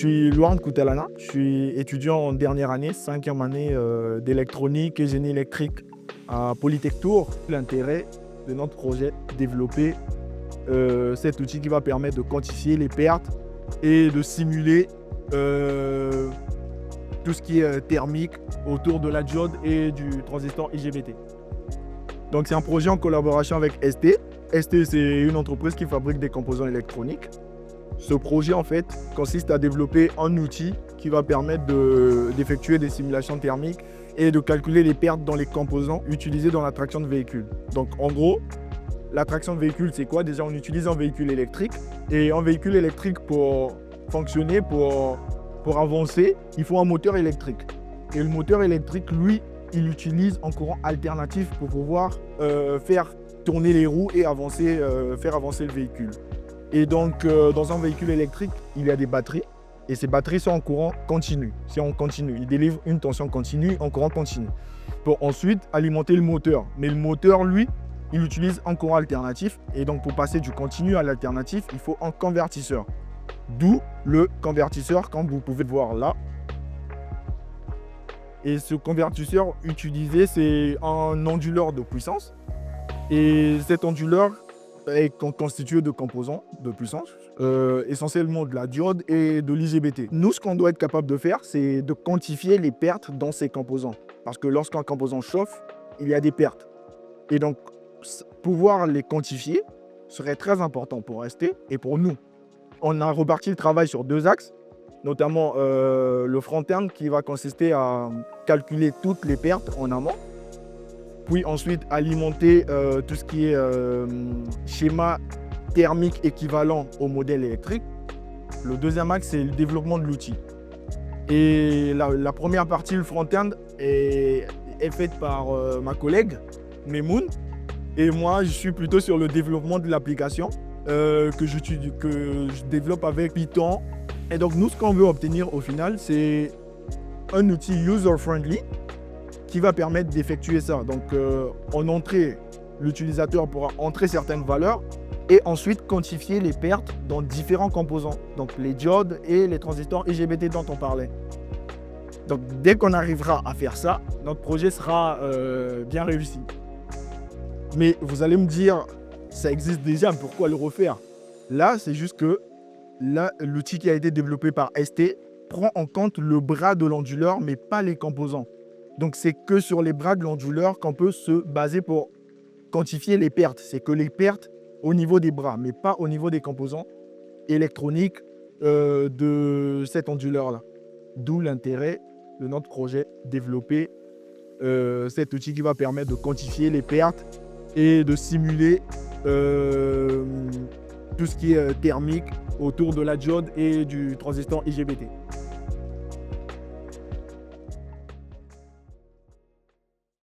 suis Luan Koutalana, je suis étudiant en dernière année, 5e année d'électronique et génie électrique à Polytech Tours. L'intérêt de notre projet, développer cet outil qui va permettre de quantifier les pertes et de simuler tout ce qui est thermique autour de la diode et du transistor IGBT. Donc c'est un projet en collaboration avec ST. ST, c'est une entreprise qui fabrique des composants électroniques. Ce projet, en fait, consiste à développer un outil qui va permettre d'effectuer des simulations thermiques et de calculer les pertes dans les composants utilisés dans la traction de véhicules. Donc, en gros, la traction de véhicule, c'est quoi? Déjà, on utilise un véhicule électrique. Et un véhicule électrique, pour fonctionner, pour avancer, il faut un moteur électrique. Et le moteur électrique, lui, il utilise un courant alternatif pour pouvoir faire tourner les roues et faire avancer le véhicule. Et donc, dans un véhicule électrique, il y a des batteries. Et ces batteries sont en courant continu. C'est en continu. Ils délivrent une tension continue en courant continu. Pour ensuite alimenter le moteur. Mais le moteur, lui, il utilise un courant alternatif. Et donc, pour passer du continu à l'alternatif, il faut un convertisseur. D'où le convertisseur, comme vous pouvez voir là. Et ce convertisseur utilisé, c'est un onduleur de puissance. Et cet onduleur est constitué de composants de puissance, essentiellement de la diode et de l'IGBT. Nous, ce qu'on doit être capable de faire, c'est de quantifier les pertes dans ces composants. Parce que lorsqu'un composant chauffe, il y a des pertes. Et donc, pouvoir les quantifier serait très important pour ST et pour nous. On a reparti le travail sur 2 axes, notamment le front-end qui va consister à calculer toutes les pertes en amont, puis ensuite alimenter tout ce qui est schéma thermique équivalent au modèle électrique. Le deuxième axe, c'est le développement de l'outil. Et la première partie, le front-end, est faite par ma collègue, Memoun. Et moi, je suis plutôt sur le développement de l'application que je développe avec Python. Et donc, nous, ce qu'on veut obtenir au final, c'est un outil user-friendly qui va permettre d'effectuer ça. Donc, en entrée, l'utilisateur pourra entrer certaines valeurs et ensuite quantifier les pertes dans différents composants, donc les diodes et les transistors IGBT dont on parlait. Donc, dès qu'on arrivera à faire ça, notre projet sera bien réussi. Mais vous allez me dire, ça existe déjà, pourquoi le refaire? Là, c'est juste que l'outil qui a été développé par ST prend en compte le bras de l'onduleur, mais pas les composants. Donc, c'est que sur les bras de l'onduleur qu'on peut se baser pour quantifier les pertes. C'est que les pertes au niveau des bras, mais pas au niveau des composants électroniques de cet onduleur-là. D'où l'intérêt de notre projet, développer cet outil qui va permettre de quantifier les pertes et de simuler tout ce qui est thermique autour de la diode et du transistor IGBT.